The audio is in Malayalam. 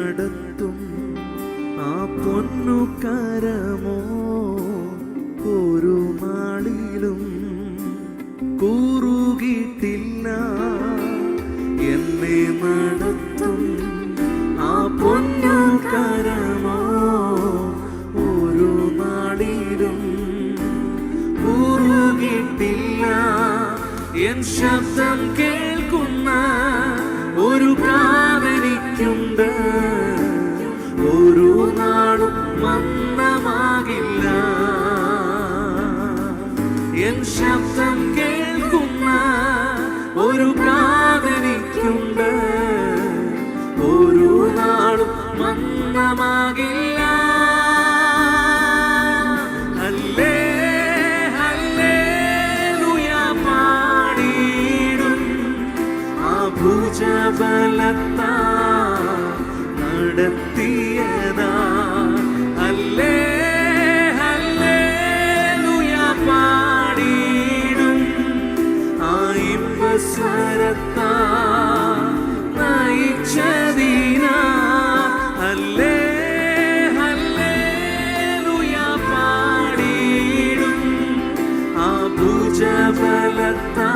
നടത്തും ആ പൊന്നു കരമോ ഒരു നാളിലും കൂറുകിട്ടില്ല. എന്നെ നടത്തും ആ പൊന്നു കരമോ ഒരു നാളിലും കൂറുകിട്ടില്ല. എൻ ശബ്ദം കേൾക്കുന്ന ഒരു കാവലിക്കുണ്ട്, ഒരു നാളും മന്ദമാകില്ല. എൻ ശബ്ദം കേൾക്കുന്ന ഒരു കാവലിക്കുണ്ട്, ഒരു നാളും മന്ദമാകില്ല. ഭുജബലത്താ നടത്തിയതാ ഹല്ലേലൂയ പാടിടും. ആ ഇമ്പസ്വരത്താ നയിച്ചതിനാ ഹല്ലേലൂയ പാടിടും. ആ ഭുജബലത്താ